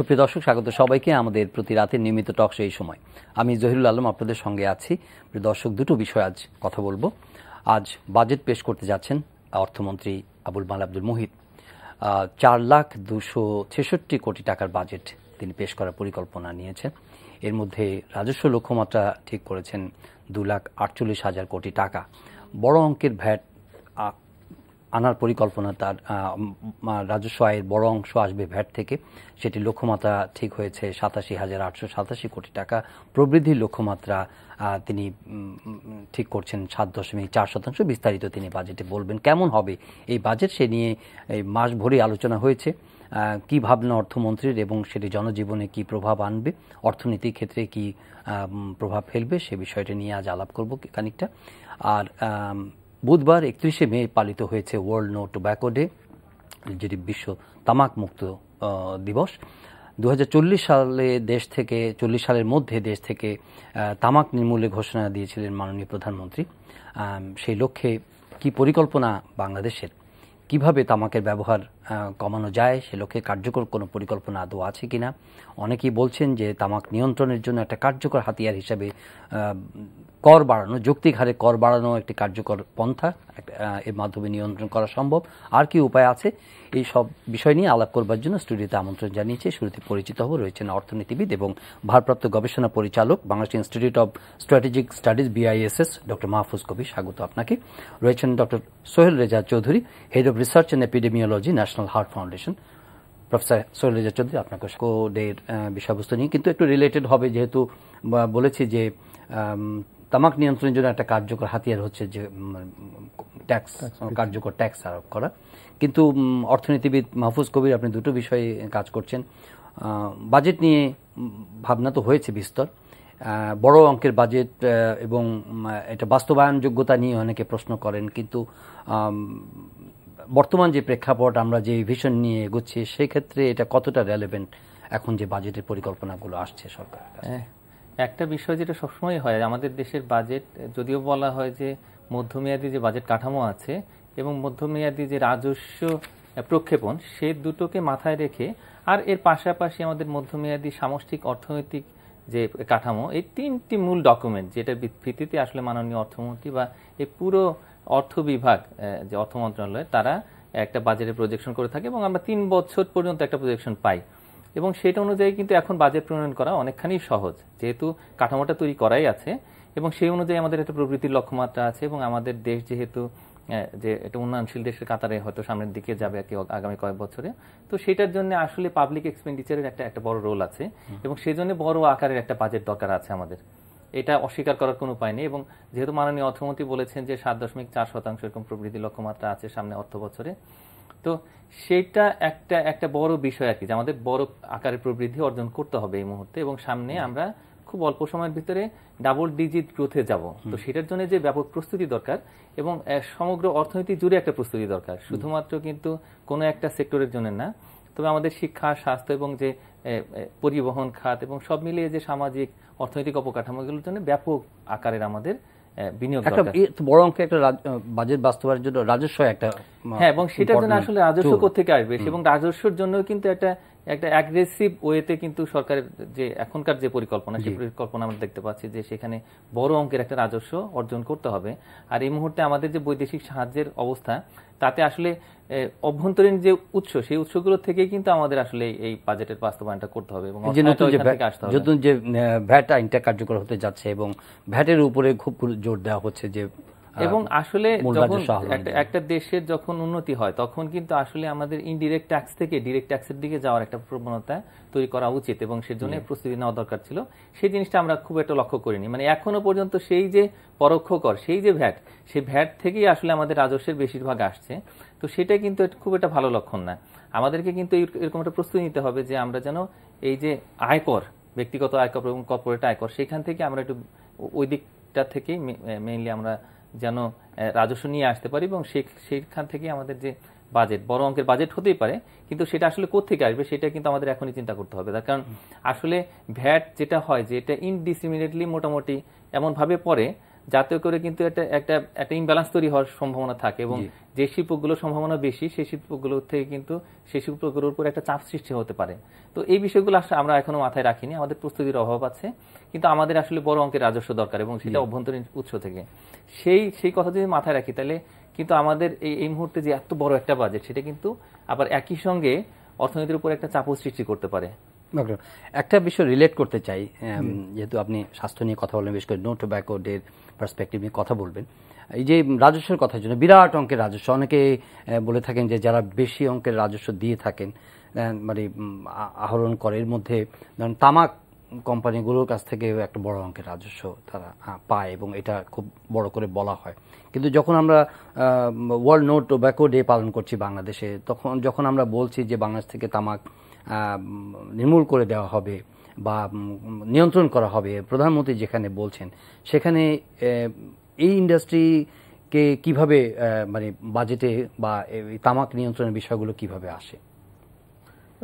সুপ্রিয় দর্শক, স্বাগত সবাইকে আমাদের প্রতি রাতের নিয়মিত টক শো। এই সময় আমি জহিরুল আলম আপনাদের সঙ্গে আছি। প্রিয় দর্শক, দুটো বিষয় আজ কথা বলবো। আজ বাজেট পেশ করতে যাচ্ছেন অর্থমন্ত্রী আবুল মাল আব্দুল মুহিত। 4,266 কোটি টাকার বাজেট তিনি পেশ করার পরিকল্পনা নিয়েছেন। এর মধ্যে রাজস্ব লক্ষ্যমাত্রা ঠিক করেছেন 2,48,000 কোটি টাকা। বড় অঙ্কের ভ্যাট আনার পরিকল্পনা, তার রাজস্ব আয়ের বড় অংশ আসবে ভ্যাট থেকে। সেটি লক্ষ্যমাত্রা ঠিক হয়েছে 87,887 কোটি টাকা। প্রবৃদ্ধির লক্ষ্যমাত্রা তিনি ঠিক করছেন 7.4%। বিস্তারিত তিনি বাজেটে বলবেন। কেমন হবে এই বাজেট, সে নিয়ে এই মাস ভরেই আলোচনা হয়েছে। কি ভাবনা অর্থমন্ত্রীর এবং সেটি জনজীবনে কি প্রভাব আনবে, অর্থনীতির ক্ষেত্রে কি প্রভাব ফেলবে, সে বিষয়টি নিয়ে আজ আলাপ করব খানিকটা। আর বুধবার 31শে মে পালিত হয়েছে ওয়ার্ল্ড নো টোব্যাকো ডে, যেটি বিশ্ব তামাক মুক্ত দিবস। 2040 সালে 40 সালের মধ্যে দেশ থেকে তামাক নির্মূলের ঘোষণা দিয়েছিলেন মাননীয় প্রধানমন্ত্রী। সেই লক্ষ্যে কি পরিকল্পনা বাংলাদেশের, কিভাবে তামাকের ব্যবহার কমানো যায়, সে লক্ষ্যে কার্যকর কোনো পরিকল্পনা আদৌ আছে কিনা। অনেকেই বলছেন যে তামাক নিয়ন্ত্রণের জন্য একটা কার্যকর হাতিয়ার হিসাবে কর বাড়ানো, যৌক্তিক হারে কর বাড়ানো একটি কার্যকর পন্থা, এর মাধ্যমে নিয়ন্ত্রণ করা সম্ভব। আর কি উপায় আছে, এই সব বিষয় নিয়ে আলাপ করবার জন্য স্টুডিওতে আমন্ত্রণ জানিয়েছে। শুরুতে পরিচিত হব, রয়েছেন অর্থনীতিবিদ এবং ভারপ্রাপ্ত গবেষণা পরিচালক Bangladesh Institute of Strategic Studies BISS doctor Mahfuz Kabir. স্বাগত আপনাকে। রয়েছেন doctor Sohel Reza Chowdhury, head of research and epidemiology, National Heart Foundation. Professor Sohel Reza Chowdhury, আপনাকে কোডের বিষয়বস্তু নিয়ে কিন্তু একটু রিলেটেড হবে, যেহেতু বলেছি যে তামাক নিয়ন্ত্রণের জন্য একটা কার্যকর হাতিয়ার হচ্ছে যে কার্যকর ট্যাক্স আরোপ করা। কিন্তু অর্থনীতিবিদ মাহফুজ কবির, আপনি দুটো বিষয়ে কাজ করছেন। বাজেট নিয়ে ভাবনা তো হয়েছে বিস্তর, বড় অঙ্কের বাজেট এবং এটা বাস্তবায়ন যোগ্যতা নিয়ে অনেকে প্রশ্ন করেন। কিন্তু বর্তমান যে প্রেক্ষাপট, আমরা যে ভিশন নিয়ে এগোচ্ছি, সেক্ষেত্রে এটা কতটা রেলেভেন্ট এখন যে বাজেটের পরিকল্পনাগুলো আসছে সরকারের কাছে? একটা বিষয় যেটা সবসময় হয়, আমাদের দেশের বাজেট যদিও বলা হয় যে মধ্যমেয়াদী যে বাজেট কাঠামো আছে এবং মধ্যমেয়াদী যে রাজস্ব প্রক্ষেপণ, সে দুটোকে মাথায় রেখে আর এর পাশাপাশি আমাদের মধ্যমেয়াদী সামষ্টিক অর্থনৈতিক যে কাঠামো, এই তিনটি মূল ডকুমেন্ট যেটার ভিত্তিতে আসলে মাননীয় অর্থমন্ত্রী বা এই পুরো অর্থ বিভাগ যে অর্থ মন্ত্রণালয়, তারা একটা বাজেটের প্রজেকশন করে থাকে এবং আমরা 3 বছর পর্যন্ত একটা প্রজেকশন পাই। এবং সেটা অনুযায়ী কিন্তু এখন বাজেট প্রণয়ন করা অনেকখানি সহজ, যেহেতু কাঠামোটা তৈরি করাই আছে এবং সেই অনুযায়ী আমাদের একটা প্রবৃদ্ধির লক্ষ্যমাত্রা আছে এবং আমাদের দেশ যেহেতু যে একটা উন্নয়নশীল দেশের কাতারে হয়তো সামনের দিকে যাবে আগামী কয়েক বছরে, তো সেটার জন্য আসলে পাবলিক এক্সপেন্ডিচারের একটা বড় রোল আছে এবং সেই জন্য বড় আকারের একটা বাজেট দরকার আছে আমাদের। এটা অস্বীকার করার কোনো উপায় নেই। এবং যেহেতু মাননীয় অর্থমন্ত্রী বলেছেন যে 7.4% এরকম প্রবৃদ্ধি লক্ষ্যমাত্রা আছে সামনে অর্থ বছরে, তো সেটা একটা বড় বিষয় আর কি, যে আমাদের বড় আকারের প্রবৃদ্ধি অর্জন করতে হবে এই মুহূর্তে এবং সামনে আমরা খুব অল্প সময়ের ভিতরে ডাবল ডিজিট গ্রোথে যাব। তো সেটার জন্য যে ব্যাপক প্রস্তুতি দরকার এবং সমগ্র অর্থনীতি জুড়ে একটা প্রস্তুতি দরকার, শুধুমাত্র কিন্তু কোনো একটা সেক্টরের জন্য না। তবে আমাদের শিক্ষা, স্বাস্থ্য এবং যে পরিবহন খাত এবং সব মিলিয়ে যে সামাজিক অর্থনৈতিক অবকাঠামোগুলোর জন্য ব্যাপক আকারের আমাদের বিনিয়োগ দরকার। বড় অঙ্কের একটা বাজেট বাস্তবায়নের জন্য রাজস্ব একটা, হ্যাঁ, এবং সেটার জন্য আসলে রাজস্ব কোত্থেকে আসবে এবং রাজস্বের জন্য কিন্তু একটা অ্যাগ্রেসিভ ওয়েতে কিন্তু সরকারের যে এখনকার যে পরিকল্পনা, সেই পরিকল্পনা আমরা দেখতে পাচ্ছি যে সেখানে বড় অঙ্কের একটা রাজস্ব অর্জন করতে হবে। আর এই মুহূর্তে আমাদের যে বৈদেশিক সাহায্যের অবস্থা, তাতে আসলে অভ্যন্তরীণ যে উৎস, সেই উৎসগুলো থেকেই কিন্তু আমাদের আসলে এই বাজেটের বাস্তবায়নটা করতে হবে এবং নতুন যে ভ্যাট আইনটা কার্যকর হতে যাচ্ছে এবং ভ্যাটের উপরে খুব জোর দেওয়া হচ্ছে যে, এবং আসলে যখন একটা দেশের যখন উন্নতি হয় তখন কিন্তু আসলে আমাদের ইনডিরেক্ট ট্যাক্স থেকে ডিরেক্ট ট্যাক্সের দিকে যাওয়ার একটা প্রবণতা তৈরি করা উচিত এবং সেজন্য প্রস্তুতি নেওয়া দরকার ছিল। সেই জিনিসটা আমরা খুব একটা লক্ষ্য করিনি। মানে এখনো পর্যন্ত সেই যে পরোক্ষ কর, সেই যে ভ্যাট, সেই ভ্যাট থেকেই আসলে আমাদের রাজস্বের বেশিরভাগ আসছে। তো সেটা কিন্তু খুব একটা ভালো লক্ষণ না। আমাদেরকে কিন্তু এরকম একটা প্রস্তুতি নিতে হবে যে আমরা যেন এই যে আয়কর, ব্যক্তিগত আয়কর এবং কর্পোরেট আয়কর, সেখান থেকে আমরা একটু ওই দিকটা থেকেই মেইনলি আমরা যেন রাজস্ব নিয়ে আসতে পারি এবং সেইখান থেকে আমাদের যে বাজেট, বড় অঙ্কের বাজেট হতেই পারে, কিন্তু সেটা আসলে কোত্থেকে আসবে সেটা কিন্তু আমাদের এখনই চিন্তা করতে হবে। তার কারণ আসলে ভ্যাট যেটা হয় যে এটা ইনডিসিমিনেটলি মোটামুটি এমনভাবে পড়ে যাতে করে কিন্তু একটা একটা একটা ইমব্যালেন্স তৈরি হওয়ার সম্ভাবনা থাকে, এবং যে শিল্পগুলোর সম্ভাবনা বেশি সেই শিল্পগুলোর থেকে কিন্তু সেই শিল্পগুলোর উপর একটা চাপ সৃষ্টি হতে পারে। তো এই বিষয়গুলো আসলে আমরা এখনো মাথায় রাখিনি, আমাদের প্রস্তুতির অভাব আছে, কিন্তু আমাদের আসলে বড় অঙ্কের রাজস্ব দরকার এবং সেটা অভ্যন্তরীণ উৎস থেকে। সেই কথা যদি মাথায় রাখি তাহলে কিন্তু আমাদের এই মুহূর্তে যে এত বড় একটা বাজেট সেটা কিন্তু আবার একই সঙ্গে অর্থনীতির উপর একটা চাপও সৃষ্টি করতে পারে। একটা বিষয় রিলেট করতে চাই, যেহেতু আপনি স্বাস্থ্য নিয়ে কথা বললেন, বিশেষ করে নো টোব্যাকো ডের পার্সপেক্টিভ নিয়ে কথা বলবেন। এই যে রাজস্বের কথার জন্য বিরাট অঙ্কের রাজস্ব, অনেকে বলে থাকেন যে যারা বেশি অঙ্কের রাজস্ব দিয়ে থাকেন মানে আহরণ করে, এর মধ্যে ধরেন তামাক কোম্পানিগুলোর কাছ থেকে একটা বড় অঙ্কের রাজস্ব তারা পায় এবং এটা খুব বড় করে বলা হয়। কিন্তু যখন আমরা ওয়ার্ল্ড নো টোব্যাকো ডে পালন করছি বাংলাদেশে, যখন আমরা বলছি যে বাংলাদেশ থেকে তামাক নির্মূল করে দেওয়া হবে বা নিয়ন্ত্রণ করা হবে, প্রধানমন্ত্রী যেখানে বলছেন, সেখানে এই ইন্ডাস্ট্রিকে কিভাবে মানে বাজেটে বা তামাক নিয়ন্ত্রণের বিষয়গুলো কিভাবে আসে?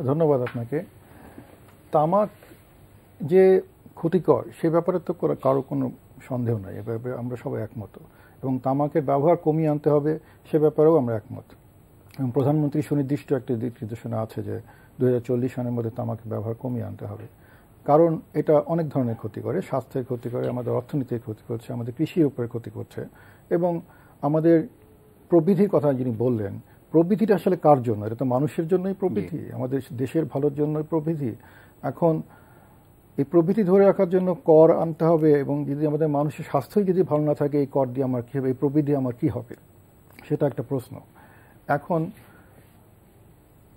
ধন্যবাদ আপনাকে। তামাক যে ক্ষতিকর সে ব্যাপারে তো কারো কোনো সন্দেহ নাই, এ ব্যাপারে আমরা সবাই একমত, এবং তামাকের ব্যবহার কমিয়ে আনতে হবে সে ব্যাপারেও আমরা একমত। এবং প্রধানমন্ত্রী সুনির্দিষ্ট একটি দিক নির্দেশনা আছে যে 2040 সনের মধ্যে তামাকের ব্যবহার কমিয়ে আনতে হবে, কারণ এটা অনেক ধরনের ক্ষতি করে, স্বাস্থ্যের ক্ষতি করে, আমাদের অর্থনীতির ক্ষতি করছে, আমাদের কৃষির উপরে ক্ষতি করছে, এবং আমাদের প্রবৃদ্ধির কথা যিনি বললেন, প্রবৃদ্ধিটা আসলে কার জন্য? এটা তো মানুষের জন্যই প্রবৃদ্ধি, আমাদের দেশের ভালোর জন্যই প্রবৃদ্ধি। এখন এই প্রবৃদ্ধি ধরে রাখার জন্য কর আনতে হবে, এবং যদি আমাদের মানুষের স্বাস্থ্যই যদি ভালো না থাকে, এই কর দিয়ে আমার কী হবে, এই প্রবৃদ্ধি আমার কী হবে, সেটা একটা প্রশ্ন। এখন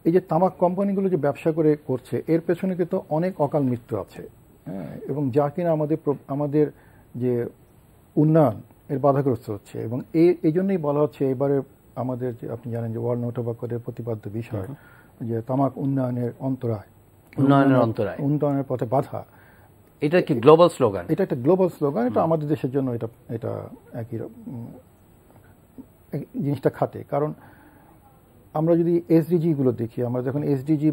এই যে তামাক কোম্পানিগুলো যে ব্যবসা করছে, এর পেছনে কিন্তু অনেক অকাল মৃত্যু আছে, হ্যাঁ, এবং যা কিনা আমাদের যে উন্নয়ন এর বাধাগ্রস্ত হচ্ছে। এবং এই জন্যই বলা হচ্ছে এবারে আমাদের যে, আপনি জানেন যে ওয়ার্ল্ড নো টোব্যাকো ডের প্রতিপাদ্য বিষয় যে তামাক উন্নয়নের অন্তরায়, উন্নয়নের পথে বাধা। এটা কি গ্লোবাল স্লোগান? এটা একটা গ্লোবাল স্লোগান, এটা আমাদের দেশের জন্য এটা একই জিনিসটা খাটে। কারণ আমরা যদি এসডিজি গুলো দেখি, আমরা যখন এসডিজি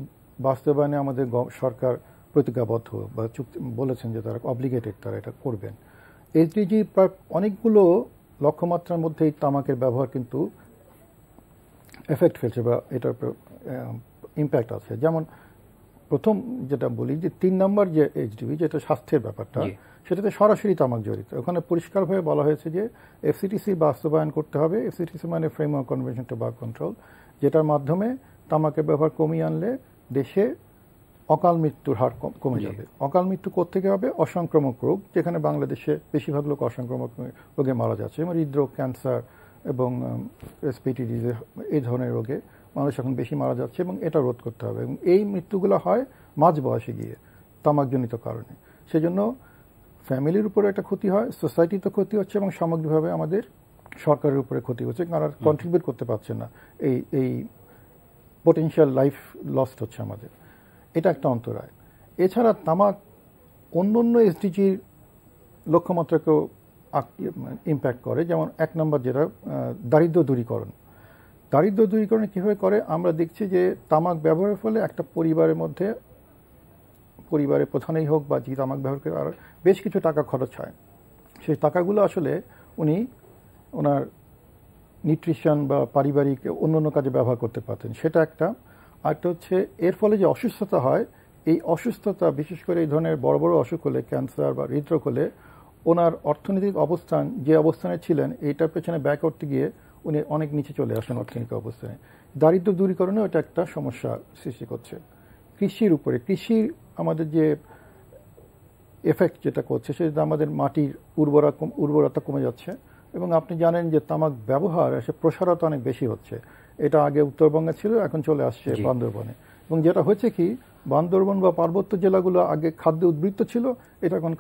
বাস্তবায়নে আমাদের সরকার প্রতিজ্ঞাবদ্ধ বা চুক্তি বলেছেন যে তারা অব্লিগেটেড, তারা এটা করবেন। এসডিজি প্রায় অনেকগুলো লক্ষ্যমাত্রার মধ্যে এই তামাকের ব্যবহার কিন্তু এফেক্ট ফেলছে বা এটার ইম্প্যাক্ট আছে। যেমন প্রথম যেটা বলি যে 3 নম্বর যে এইচডিবি, যেটা স্বাস্থ্যের ব্যাপারটা, সেটাতে সরাসরি তামাক জড়িত। ওখানে পরিষ্কারভাবে বলা হয়েছে যে এফসিটিসি বাস্তবায়ন করতে হবে। এফসিটিসি মানে ফ্রেমওয়ার্ক কনভেনশন টোব্যাকো কন্ট্রোল, যেটার মাধ্যমে তামাকের ব্যবহার কমিয়ে আনলে দেশে অকাল মৃত্যুর হার কমে যাবে। অকাল মৃত্যু কোত্থেকে হবে? অসংক্রামক রোগ, যেখানে বাংলাদেশে বেশিরভাগ লোক অসংক্রামক রোগে মারা যাচ্ছে, যেমন হৃদরোগ, ক্যান্সার এবং রেসপিরেটরি ডিজিজ, এই ধরনের রোগে মানুষ এখন বেশি মারা যাচ্ছে, এবং এটা রোধ করতে হবে। এবং এই মৃত্যুগুলো হয় মাঝ বয়সে গিয়ে তামাকজনিত কারণে। সেজন্য ফ্যামিলির উপরে একটা ক্ষতি হয়, সোসাইটিতে ক্ষতি হচ্ছে, এবং সামগ্রিকভাবে আমাদের সরকারের উপরে ক্ষতি হচ্ছে, কারণ কন্ট্রিবিউট করতে পারছে না, এই পোটেনশিয়াল লাইফ লস্ট হচ্ছে আমাদের। এটা একটা অন্তরায়। এছাড়া তামাক অন্য অন্য এসডিজির লক্ষ্যমাত্রাকেও ইম্প্যাক্ট করে। যেমন 1 নম্বর যেটা দারিদ্র্য দূরীকরণ। দারিদ্র্য দূরীকরণ কীভাবে করে? আমরা দেখছি যে তামাক ব্যবহারের ফলে একটা পরিবারের মধ্যে, পরিবারের প্রধানেই হোক বা যে তামাক ব্যবহার করে, আর বেশ কিছু টাকা খরচ হয়। সেই টাকাগুলো আসলে উনি ওনার নিউট্রিশন বা পারিবারিক অন্য কাজে ব্যবহার করতে পারতেন, সেটা একটা। আরেকটা হচ্ছে এর ফলে যে অসুস্থতা হয়, এই অসুস্থতা বিশেষ করে এই ধরনের বড় বড় অসুখ হলে, ক্যান্সার বা হৃদরোগ হলে, ওনার অর্থনৈতিক অবস্থান যে অবস্থানে ছিলেন এইটার পেছনে ব্যয় করতে গিয়ে উনি অনেক নিচে চলে আসেন অর্থনৈতিক অবস্থানে। দারিদ্র্য দূরীকরণেও এটা একটা সমস্যা সৃষ্টি করছে। কৃষির উপরে, কৃষির আমাদের যে এফেক্ট যেটা করছে, সেটা আমাদের মাটির উর্বরতা কমে যাচ্ছে। এবং আপনি জানেন যে তামাক ব্যবহার এসে প্রসারতা অনেক বেশি হচ্ছে। এটা আগে উত্তরবঙ্গে ছিল, এখন চলে আসছে বান্দরবনে। এবং যেটা হয়েছে কি, বান্দরবন বা পার্বত্য জেলাগুলো আগে খাদ্যে উদ্বৃত্ত ছিল, এটা এখন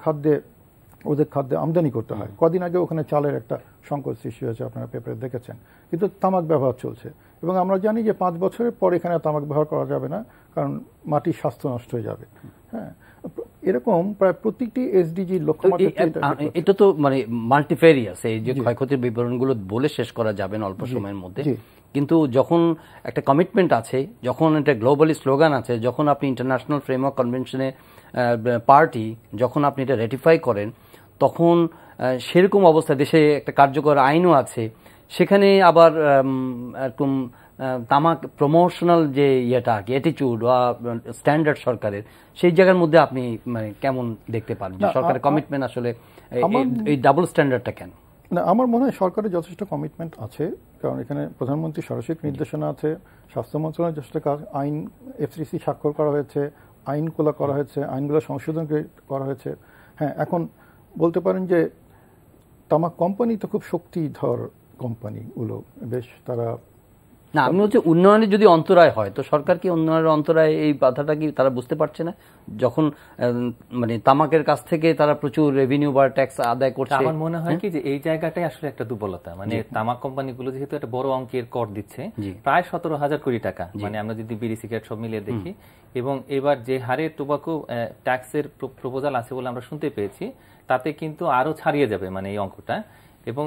ওদের খাদ্যে আমদানি করতে হয়। কদিন আগে ওখানে চালের একটা সংকট সৃষ্টি হয়েছে, আপনারা পেপারে দেখেছেন। কিন্তু তামাক ব্যবহার চলছে, এবং আমরা জানি যে 5 বছরের পর এখানে তামাক ব্যবহার করা যাবে না, কারণ মাটির স্বাস্থ্য নষ্ট হয়ে যাবে। হ্যাঁ, এরকম প্রায় প্রতিটি এসডিজির লক্ষ্যমাত্রা। এটা তো মানে মাল্টিফেরিয়াস, এই যে ক্ষয়ক্ষতির বিবরণগুলো বলে শেষ করা যাবে না অল্প সময়ের মধ্যে। কিন্তু যখন একটা কমিটমেন্ট আছে, যখন একটা গ্লোবালি স্লোগান আছে, যখন আপনি ইন্টারন্যাশনাল ফ্রেমওয়ার্ক কনভেনশনে পার্টি, যখন আপনি এটা রেটিফাই করেন, তখন সেরকম অবস্থা, দেশে একটা কার্যকর আইনও আছে, সেখানে আবার এরকম তামাক প্রমোশনাল যে ইয়েটা আর কি অ্যাটিটিউড বা স্ট্যান্ডার্ড সরকারের, সেই জায়গার মধ্যে আপনি মানে কেমন দেখতে পান যে সরকারের কমিটমেন্ট আসলে এই ডাবল স্ট্যান্ডার্ডটা কেন? না, আমার মনে হয় সরকারের যথেষ্ট কমিটমেন্ট আছে, কারণ এখানে প্রধানমন্ত্রী সরাসরি নির্দেশনা আছে, স্বাস্থ্য মন্ত্রণালয়ের যথেষ্ট কাজ, আইন এফসিসি স্বাক্ষর করা হয়েছে, আইনগুলো করা হয়েছে, আইনগুলো সংশোধন করা হয়েছে। হ্যাঁ, এখন বলতে পারেন যে তামাক কোম্পানি তো খুব শক্তিধর কোম্পানিগুলো, বেশ তারা না, আমি হচ্ছে উন্নয়নের যদি অন্তরায় হয় তো সরকার কি উন্নয়নের অন্তরায় এই বাধাটা কি তারা বুঝতে পারছে না, যখন মানে তামাকের কাছ থেকে তারা প্রচুর রেভিনিউ বা ট্যাক্স আদায় করছে? আমার মনে হয় কি যে এই জায়গাটাই আসলে একটা দুর্বলতা, মানে তামাক কোম্পানিগুলো যেহেতু একটা বড় অঙ্কের কর দিচ্ছে, প্রায় 17,000 কোটি টাকা, মানে আমরা যদি বিড়ি সিগারেট সব মিলিয়ে দেখি, এবং এবার যে হারে টোবাকো ট্যাক্সের প্রপোজাল আছে বলে আমরা শুনতে পেয়েছি, তাতে কিন্তু আরো ছাড়িয়ে যাবে মানে এই অঙ্কটা। এবং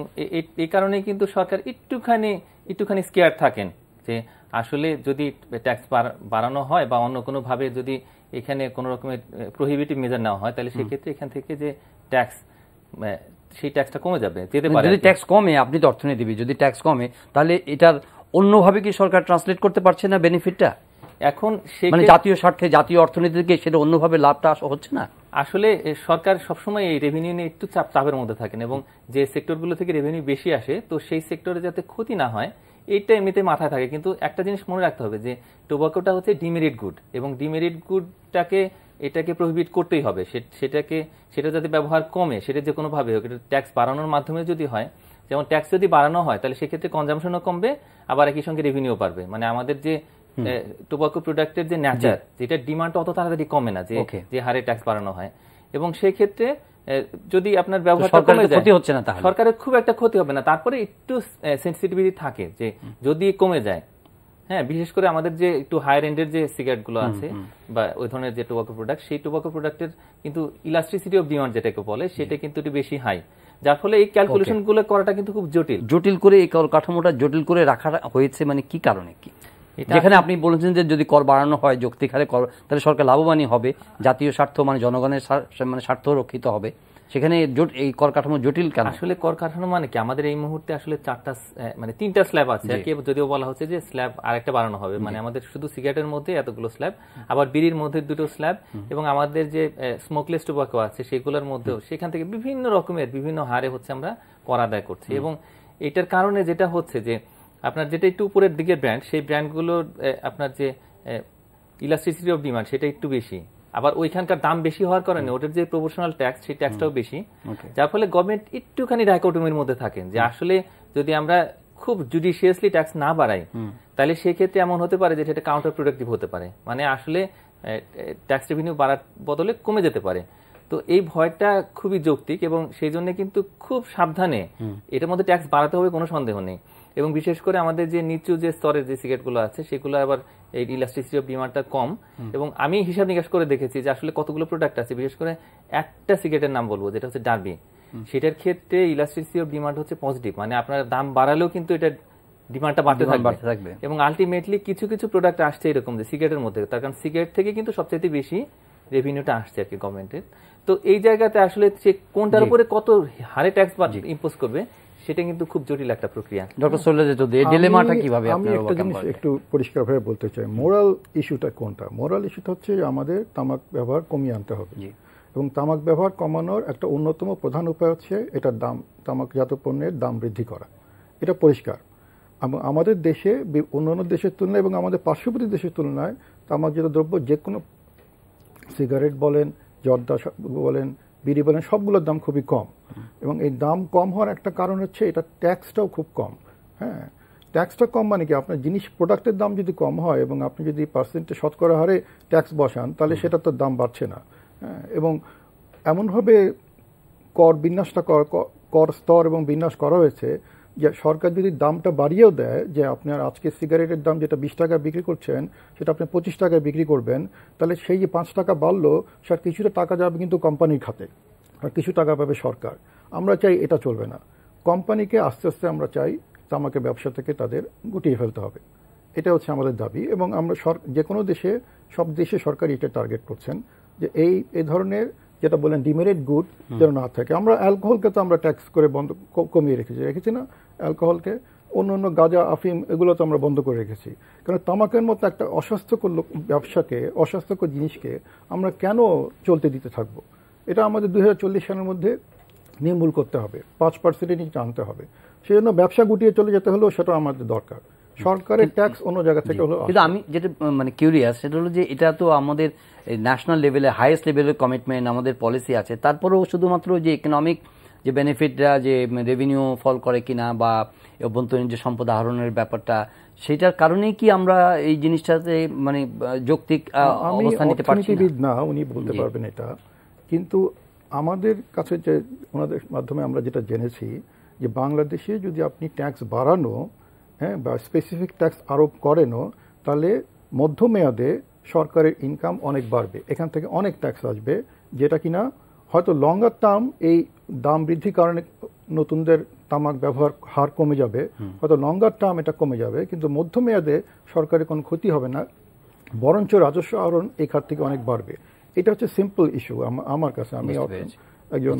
এই কারণে কিন্তু সরকার একটুখানি স্কেয়ার থাকেন যে আসলে যদি ট্যাক্স বাড়ানো হয় বা অন্য কোনো ভাবে যদি এখানে কোনো রকমের প্রহিবিটিভ মেজার নেওয়া হয়, তাহলে সেক্ষেত্রে এখান থেকে যে ট্যাক্স, সেই ট্যাক্সটা কমে যাবে, যেতে পারে। যদি ট্যাক্স কমে, আপনি তো অর্থনীতিবিদ, যদি ট্যাক্স কমে তাহলে এটার অন্যভাবে কি সরকার ট্রান্সলেট করতে পারছে না বেনিফিটটা? এখন মানে জাতীয় স্বার্থে, জাতীয় অর্থনীতিকে সেটা অন্যভাবে লাভটা হচ্ছে না। আসলে সরকার সবসময় এই রেভিনিউ নিয়ে একটু চাপের মধ্যে থাকেন, এবং যে সেক্টরগুলো থেকে রেভিনিউ বেশি আসে তো সেই সেক্টরে যাতে ক্ষতি না হয় এইটা এমনিতে মাথায় থাকে। কিন্তু একটা জিনিস মনে রাখতে হবে যে টোবাকোটা হচ্ছে ডিমেরিট গুড, এবং ডিমেরিট গুডটাকে এটাকে প্রহিবিট করতেই হবে, সেটা যাতে ব্যবহার কমে, সেটা যে কোনো ভাবে হোক, এটা ট্যাক্স বাড়ানোর মাধ্যমে যদি হয়, যেমন ট্যাক্স যদি বাড়ানো হয় তাহলে সেক্ষেত্রে কনজামশনও কমবে, আবার একই সঙ্গে রেভিনিউ বাড়বে। মানে আমাদের যে টোবাকো প্রোডাক্টের যে নেচার, যেটা ডিমান্ড অত তাড়াতাড়ি কমে না যে হারে ট্যাক্স বাড়ানো হয়, এবং সেই ক্ষেত্রে যদি আপনার ব্যবহারটা কমে যায় সরকারের খুব একটা ক্ষতি হবে না। তারপরে একটু সেনসিটিভিটি থাকে যে যদি কমে যায়, হ্যাঁ, বিশেষ করে আমাদের যে একটু হায়ার এন্ডের যে সিগারেট গুলো আছে বা ওই ধরনের যে টোবাকো প্রোডাক্ট, সেই টোবাকো প্রোডাক্টের কিন্তু ইলাস্ট্রিসিটি অফ ডিমান্ড যেটাকে বলে, সেটা কিন্তু একটু বেশি হাই, যার ফলে এই ক্যালকুলেশন গুলো করাটা কিন্তু খুব জটিল করে এই কাঠামোটা জটিল করে রাখা হয়েছে। মানে কি কারণে কি? যেখানে আপনি বলেছেন যে যদি কর বাড়ানো হয় যৌক্তিক হারে কর, তাহলে সরকার লাভবানই হবে, জাতীয় স্বার্থ মানে জনগণের মানে স্বার্থ রক্ষিত হবে, সেখানে এই কর কাঠামো জটিল কেন? আসলে কর কাঠামো মানে কি, আমাদের এই মুহূর্তে আসলে তিনটা স্ল্যাব আছে, যদিও বলা হচ্ছে যে স্ল্যাব আরেকটা বাড়ানো হবে, মানে আমাদের শুধু সিগারেটের মধ্যে এতগুলো স্ল্যাব, আবার বিড়ির মধ্যে 2টো স্ল্যাব, এবং আমাদের যে স্মোকলেস টোবাকো আছে সেগুলোর মধ্যেও সেখান থেকে বিভিন্ন রকমের বিভিন্ন হারে হচ্ছে আমরা কর আদায় করছি। এবং এটার কারণে যেটা হচ্ছে যে আপনার যেটা একটু উপরের দিকের ব্র্যান্ড, সেই ব্র্যান্ডগুলোর আপনার যে ইলাস্টিসিটি অফ ডিমান্ড সেটা একটু বেশি, আবার ওইখানকার দাম বেশি হওয়ার কারণে ওটার যে প্রপোর্শনাল ট্যাক্স, সেই ট্যাক্সটাও বেশি, যার ফলে গভর্নমেন্ট একটুখানি ডাইকোটমির মধ্যে থাকেন যে আসলে যদি আমরা খুব জুডিশিয়াসলি ট্যাক্স না বাড়াই তাহলে সেক্ষেত্রে এমন হতে পারে যে এটা কাউন্টার প্রোডাক্টিভ হতে পারে, মানে আসলে ট্যাক্স রেভিনিউ বাড়ার বদলে কমে যেতে পারে। তো এই ভয়টা খুবই যৌক্তিক, এবং সেই জন্য কিন্তু খুব সাবধানে এটার মধ্যে ট্যাক্স বাড়াতে হবে, কোনো সন্দেহ নেই। এবং বিশেষ করে আমাদের যে নিচু যে স্তরের যে সিগারেটগুলো আছে সেগুলো আবার এই ইলাস্টিসিটি অফ ডিমান্ডটা কম, এবং আমি হিসাব নিকাশ করে দেখেছি যে আসলে কতগুলো প্রোডাক্ট আছে, বিশেষ করে একটা সিগারেটের নাম বলবো যেটা হচ্ছে ডার্বি, সেটার ক্ষেত্রে ইলাস্টিসিটি অফ ডিমান্ড হচ্ছে পজিটিভ, মানে আপনার দাম বাড়ালেও কিন্তু এটা ডিমান্ডটা বাড়তে থাকবে। এবং আলটিমেটলি কিছু কিছু প্রোডাক্ট আসছে এরকম যে সিগারেটের মধ্যে, তার কারণ সিগারেট থেকে কিন্তু সবচেয়ে বেশি রেভিনিউটা আসছে আর কি গভর্নমেন্টের। তো এই জায়গাতে আসলে সে কোনটার উপরে কত হারে ট্যাক্স ইম্পোজ করবে সেটা কিন্তু খুব জটিল একটা প্রক্রিয়া। ডক্টর সৈয়দ এই ডিলেমাটা কিভাবে আমি একটা জিনিস একটু পরিষ্কারভাবে বলতে চাই, মোরাল ইস্যুটা কোনটা? মোরাল ইস্যুটা হচ্ছে আমাদের তামাক ব্যবহার কমিয়ে আনতে হবে, এবং তামাক ব্যবহার কমানোর একটা অন্যতম প্রধান উপায় হচ্ছে এটার দাম, তামাকজাত পণ্যের দাম বৃদ্ধি করা। এটা পরিষ্কার। আমাদের দেশে অন্যান্য দেশের তুলনায় এবং আমাদের পার্শ্ববর্তী দেশের তুলনায় তামাকজাত দ্রব্য, যে কোনো সিগারেট বলেন, জর্দা বলেন, বিড়ি বলেন, সবগুলোর দাম খুবই কম। এবং এই দাম কম হওয়ার একটা কারণ হচ্ছে এটা ট্যাক্সটাও খুব কম। হ্যাঁ, ট্যাক্সটা কম মানে কি, আপনার জিনিস প্রোডাক্টের দাম যদি কম হয় এবং আপনি যদি পার্সেন্টে শতকরা হারে ট্যাক্স বসান তাহলে সেটা তো দাম বাড়ছে না। হ্যাঁ, এবং এমনভাবে কর বিন্যাসটা কর স্তর এবং বিন্যাস করা হয়েছে যে সরকার যদি দামটা বাড়িয়েও দেয়, যে আপনার আজকে সিগারেটের দাম যেটা 20 টাকা বিক্রি করছেন সেটা আপনি 25 টাকায় বিক্রি করবেন, তাহলে সেই যে 5 টাকা বাড়লো সেটা কিছুটা টাকা যাবে কিন্তু কোম্পানির খাতে, আর কিছু টাকা পাবে সরকার। আমরা চাই এটা চলবে না। কোম্পানিকে আস্তে আস্তে আমরা চাই তামাকের ব্যবসা থেকে তাদের গুটিয়ে ফেলতে হবে, এটা হচ্ছে আমাদের দাবি। এবং আমরা যে কোনো দেশে, সব দেশে সরকার এটা টার্গেট করছেন যে এই ধরনের যেটা বলেন ডিমেরিট গুড যেন না থাকে। আমরা অ্যালকোহলকে তো আমরা ট্যাক্স করে বন্ধ কমিয়ে রেখেছি না অ্যালকোহলকে, অন্য গাঁজা আফিম এগুলো তো আমরা বন্ধ করে রেখেছি। কারণ তামাকের মতো একটা অস্বাস্থ্যকর ব্যবসাকে, অস্বাস্থ্যকর জিনিসকে আমরা কেন চলতে দিতে থাকবো? এটা আমাদের 2040 সালের মধ্যে নির্মূল করতে হবে, 5% নিচে আনতে হবে। সেই জন্য ব্যবসা গুটিয়ে চলে যেতে হলেও সেটা আমাদের দরকার। সরকারের ট্যাক্স অন্য জায়গা থেকে হলো। কিন্তু আমি যেটা মানে কিউরিয়াস সেটা হলো যে এটা তো আমাদের ন্যাশনাল লেভেলে হাইয়েস্ট লেভেলের কমিটমেন্ট, আমাদের পলিসি আছে, তারপরেও শুধুমাত্র যে ইকোনমিক যে বেনিফিটরা যে রেভিনিউ ফল করে কিনা বা অভ্যন্তরীণ যে সম্পদ আহরণের ব্যাপারটা, সেটার কারণেই কি আমরা এই জিনিসটাতে মানে যৌক্তিক অবস্থান নিতে পারছি না? উনি বলতে পারবেন এটা, কিন্তু আমাদের কাছে যে ওনাদের মাধ্যমে আমরা যেটা জেনেছি যে বাংলাদেশে যদি আপনি ট্যাক্স বাড়ানো, হ্যাঁ, বা স্পেসিফিক ট্যাক্স আরোপ করেনও, তাহলে মধ্যমেয়াদে সরকারের ইনকাম অনেক বাড়বে, এখান থেকে অনেক ট্যাক্স আসবে, যেটা কিনা হয়তো লঙ্গার টার্ম এই দাম বৃদ্ধির কারণে নতুনদের তামাক ব্যবহার হার কমে যাবে, হয়তো লঙ্গার টার্ম এটা কমে যাবে, কিন্তু মধ্যমেয়াদে সরকারের কোনো ক্ষতি হবে না, বরঞ্চ রাজস্ব আহরণ এই খাত থেকে অনেক বাড়বে। এটা হচ্ছে সিম্পল ইস্যু আমার কাছে। আমি একজন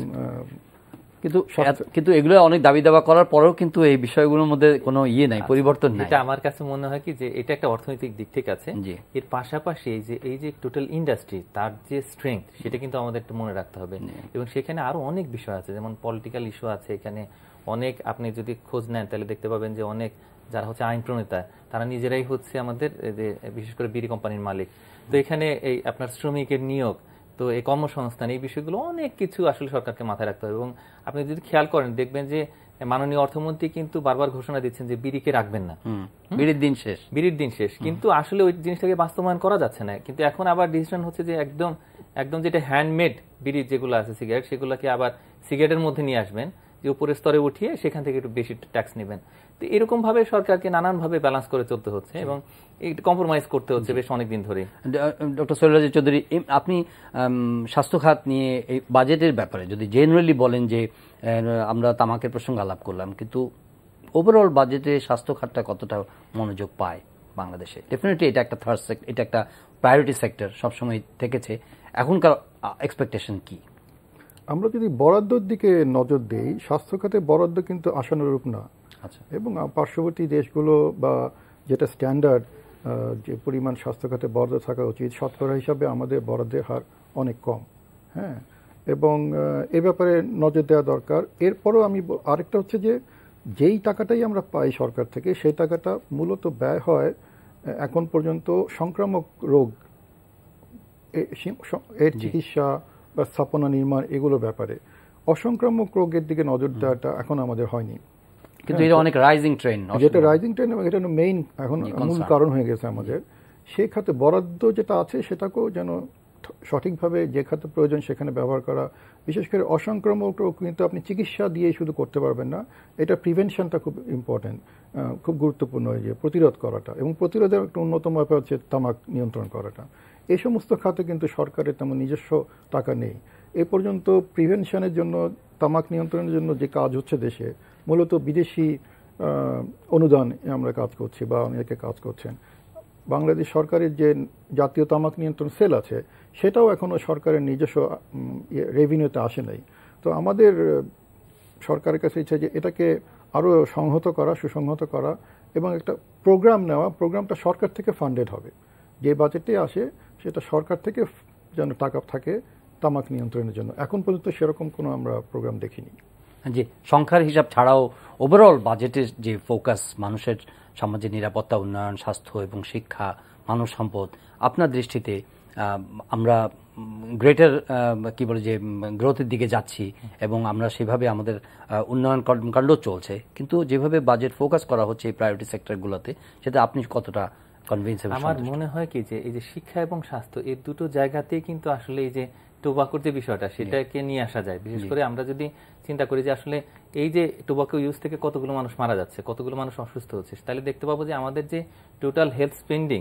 কিন্তু এগুলো অনেক দাবি দাবা করার পরেও কিন্তু এই বিষয়গুলোর মধ্যে কোনো নাই, পরিবর্তন নাই। এটা আমার কাছে মনে হয় কি যে এটা একটা অর্থনৈতিক দিক ঠিক আছে, এর পাশাপাশি এই যে টোটাল ইন্ডাস্ট্রি তার যে স্ট্রেংথ সেটা কিন্তু আমাদের একটু মনে রাখতে হবে, এবং সেখানে আরো অনেক বিষয় আছে, যেমন পলিটিক্যাল ইস্যু আছে এখানে অনেক। আপনি যদি খোঁজ নেন তাহলে দেখতে পাবেন যে অনেক যারা হচ্ছে আইন প্রণেতা তারা নিজেরাই হচ্ছে আমাদের বিশেষ করে বিড়ি কোম্পানির মালিক। তো এখানে এই আপনার শ্রমিকের নিয়োগ, তো এই কর্মসংস্থান, এই বিষয়গুলো অনেক কিছু আসলে সরকারকে মাথায় রাখতে হবে। এবং আপনি যদি খেয়াল করেন দেখবেন যে মাননীয় অর্থমন্ত্রী কিন্তু বারবার ঘোষণা দিচ্ছেন যে বিড়িকে রাখবেন না, বিড়ির দিন শেষ, কিন্তু আসলে ওই জিনিসটাকে বাস্তবায়ন করা যাচ্ছে না। কিন্তু এখন আবার ডিসিশন হচ্ছে যে একদম যেটা হ্যান্ডমেড বিড়ি যেগুলো আছে সিগারেট, সেগুলোকে আবার সিগারেটের মধ্যে নিয়ে আসবেন, যে উপরের স্তরে উঠিয়ে সেখান থেকে একটু বেশি ট্যাক্স নেবেন। তো এরকম ভাবে সরকারকে নানানভাবে ব্যালেন্স করে চলতে হচ্ছে এবং একটু কম্প্রোমাইজ করতে হচ্ছে বেশ অনেকদিন ধরে। ডক্টর সৈয়দ রাজীব চৌধুরী, আপনি স্বাস্থ্য খাত নিয়ে এই বাজেটের ব্যাপারে যদি জেনারেলি বলেন যে আমরা তামাকের প্রসঙ্গ আলাপ করলাম, কিন্তু ওভারঅল বাজেটে স্বাস্থ্য খাতটা কতটা মনোযোগ পায় বাংলাদেশে? ডেফিনেটলি এটা একটা থার্ড সেক্টর, এটা একটা প্রায়োরিটি সেক্টর সবসময় থেকেছে, এখনকার এক্সপেকটেশন কি? আমরা যদি বরাদ্দর দিকে নজর দেই, স্বাস্থ্য খাতে বরাদ্দ কিন্তু আশানুরূপ না। আচ্ছা। এবং পার্শ্ববর্তী দেশগুলো বা যেটা স্ট্যান্ডার্ড যে পরিমাণ স্বাস্থ্য খাতে বরাদ্দ থাকা উচিত, শতকরা হিসাবে আমাদের বরাদ্দের হার অনেক কম। হ্যাঁ, এবং এ ব্যাপারে নজর দেওয়া দরকার। এরপরও আমি আরেকটা হচ্ছে যে যেই টাকাটাই আমরা পাই সরকার থেকে, সেই টাকাটা মূলত ব্যয় হয় এখন পর্যন্ত সংক্রামক রোগ এর চিকিৎসা বা স্থাপনা নির্মাণ এগুলোর ব্যাপারে। অসংক্রামক রোগের দিকে নজর দেওয়াটা এখন আমাদের হয়নি, কিন্তু এটা অনেক রাইজিং ট্রেন্ড, যেটা রাইজিং ট্রেন্ড এবং এটা মেইন এখন মূল কারণ হয়ে গেছে আমাদের। সেই খাতে বরাদ্দ যেটা আছে সেটাকেও যেন সঠিকভাবে যে খাতে প্রয়োজন সেখানে ব্যবহার করা। বিশেষ করে অসংক্রামক রোগ কিন্তু আপনি চিকিৎসা দিয়ে শুধু করতে পারবেন না, এটা প্রিভেনশনটা খুব ইম্পর্টেন্ট, খুব গুরুত্বপূর্ণ, যে প্রতিরোধ করাটা, এবং প্রতিরোধের একটা অন্যতম ব্যাপার হচ্ছে তামাক নিয়ন্ত্রণ করাটা। এই সমস্ত খাতে কিন্তু সরকারের তেমন নিজস্ব টাকা নেই। এ পর্যন্ত প্রিভেনশনের জন্য, তামাক নিয়ন্ত্রণের জন্য যে কাজ হচ্ছে দেশে, মূলত বিদেশি অনুদান আমরা কাজ করছি বা অনেকে কাজ করছেন। বাংলাদেশ সরকারের যে জাতীয় তামাক নিয়ন্ত্রণ সেল আছে, সেটাও এখনও সরকারের নিজস্ব রেভিনিউতে আসে নাই। তো আমাদের সরকারের কাছে ইচ্ছা যে এটাকে আরও সংহত করা, সুসংহত করা, এবং একটা প্রোগ্রাম নেওয়া। প্রোগ্রামটা সরকার থেকে ফান্ডেড হবে, যে বাজেটে আসে সেটা সরকার থেকে যেন টাকা থাকে তামাক নিয়ন্ত্রণের জন্য। এখন পর্যন্ত সেরকম কোনো আমরা প্রোগ্রাম দেখিনি। যে সংখ্যার হিসাব ছাড়াও ওভারঅল বাজেটের যে ফোকাস, মানুষের সমাজের নিরাপত্তা, উন্নয়ন, স্বাস্থ্য এবং শিক্ষা, মানব সম্পদ, আপনার দৃষ্টিতে আমরা গ্রেটার কি বলে যে গ্রোথের দিকে যাচ্ছি এবং আমরা সেভাবে আমাদের উন্নয়ন কর্মকাণ্ড চলছে, কিন্তু যেভাবে বাজেট ফোকাস করা হচ্ছে এই প্রায়োরিটি সেক্টরগুলোতে, সেটা আপনি কতটা কনভিন্স? আমার মনে হয় কি যে এই যে শিক্ষা এবং স্বাস্থ্য, এই দুটো জায়গাতেই কিন্তু আসলে এই যে টোবাকোর যে বিষয়টা সেটাকে নিয়ে আসা যায়। বিশেষ করে আমরা যদি চিন্তা করি যে আসলে এই যে টোবাকো ইউজ থেকে কতগুলো মানুষ মারা যাচ্ছে, কতগুলো মানুষ অসুস্থ হচ্ছে, তাহলে দেখতে পাবো যে আমাদের যে টোটাল হেলথ স্পেন্ডিং,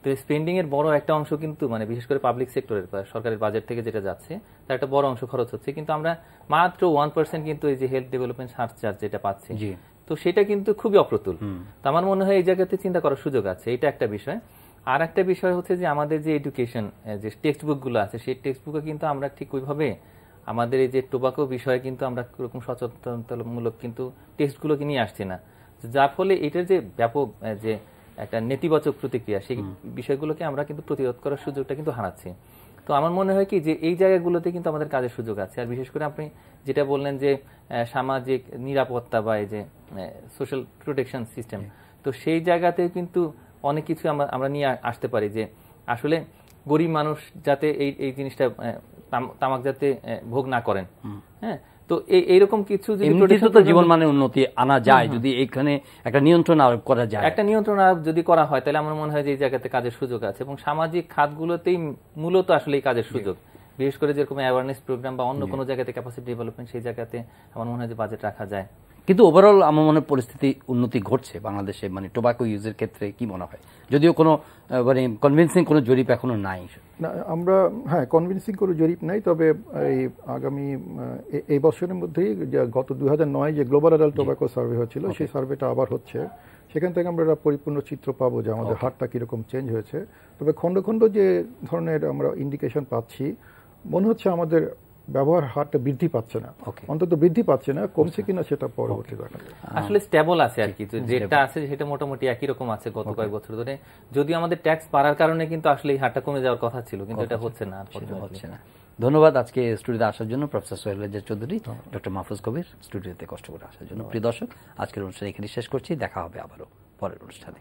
তো এই স্পেন্ডিং এর বড় একটা অংশ কিন্তু মানে বিশেষ করে পাবলিক সেক্টরের সরকারের বাজেট থেকে যেটা যাচ্ছে তার একটা বড় অংশ খরচ হচ্ছে, কিন্তু আমরা মাত্র 1% কিন্তু এই যে হেলথ ডেভেলপমেন্ট সার্চার্জ যেটা পাচ্ছি, তো সেটা কিন্তু খুবই অপ্রতুল। তো আমার মনে হয় এই জায়গাতে চিন্তা করার সুযোগ আছে, এটা একটা বিষয়। আর একটা বিষয় হচ্ছে যে আমাদের যে এডুকেশন যে টেক্সট বুকগুলো আছে সেই টেক্সট বুকে কিন্তু আমরা ঠিক ওইভাবে আমাদের এই যে টোবাকো বিষয়ে কিন্তু আমরা এরকম সচেতনতামূলক কিন্তু টেক্সটগুলোকে নিয়ে আসছি না, যার ফলে এটার যে ব্যাপক যে একটা নেতিবাচক প্রতিক্রিয়া সেই বিষয়গুলোকে আমরা কিন্তু প্রতিরোধ করার সুযোগটা কিন্তু হারাচ্ছি। তো আমার মনে হয় কি যে এই জায়গাগুলোতে কিন্তু আমাদের কাজের সুযোগ আছে। আর বিশেষ করে আপনি যেটা বললেন যে সামাজিক নিরাপত্তা বা এই যে সোশ্যাল প্রোটেকশন সিস্টেম, তো সেই জায়গাতে কিন্তু অনেক কিছু আমরা নিয়ে আসতে পারি যে আসলে গরিব মানুষ যাতে এই জিনিসটা তামাক যাতে ভোগ না করেন। হ্যাঁ, তো এইরকম কিছু জীবন মানের উন্নতি আনা যায় যদি এখানে একটা নিয়ন্ত্রণ আরোপ করা যায়, একটা নিয়ন্ত্রণ আরোপ যদি করা হয় তাহলে আমার মনে হয় যে এই জায়গাতে কাজের সুযোগ আছে এবং সামাজিক খাতগুলোতেই মূলত আসলে এই কাজের সুযোগ, বিশেষ করে যেরকম অ্যাওয়ারনেস প্রোগ্রাম বা অন্য কোনো জায়গাতে ক্যাপাসিটি ডেভেলপমেন্ট সেই জায়গাতে আমার মনে হয় যে বাজেট রাখা যায়। কিন্তু ওভারঅল আমার মনে হয় পরিস্থিতি উন্নতি ঘটছে বাংলাদেশে, মানে টোবাকো ইউজের ক্ষেত্রে কি মনে হয়? যদিও কোনো মানে কনভিন্সিং কোনো জরিপ এখনো নাই না, আমরা কনভিন্সিং কোনো জরিপ নাই, তবে এই আগামী এই বছরের মধ্যেই গত 2009 যে গ্লোবাল অ্যাডাল্ট টোবাকো সার্ভে হচ্ছিল সেই সার্ভেটা আবার হচ্ছে, সেখান থেকে আমরা একটা পরিপূর্ণ চিত্র পাবো যে আমাদের হারটা কিরকম চেঞ্জ হয়েছে। তবে খন্ড খন্ড যে ধরনের আমরা ইন্ডিকেশন পাচ্ছি মনে হচ্ছে আমাদের ব্যবহার হারটা বৃদ্ধি পাচ্ছে না, অন্তত বৃদ্ধি পাচ্ছে না, কমছে কিনা সেটা পরবর্তী দেখা যাবে। আসলে স্টেবল আছে আর কি, যেটা আছে সেটা মোটামুটি একই রকম আছে গত কয়েক বছর ধরে, যদিও আমাদের ট্যাক্স বাড়ার কারণে কিন্তু আসলে এই হারটা কমে যাওয়ার কথা ছিল, কিন্তু এটা হচ্ছে না। ধন্যবাদ আজকে স্টুডিওতে আসার জন্য প্রফেসর সোহেল রেজা চৌধুরী, ডক্টর মাহফুজ কবির স্টুডিওতে কষ্ট করে আসার জন্য। প্রিয় দর্শক, আজকের অনুষ্ঠান এখানে শেষ করছি, দেখা হবে আবারও পরের অনুষ্ঠানে।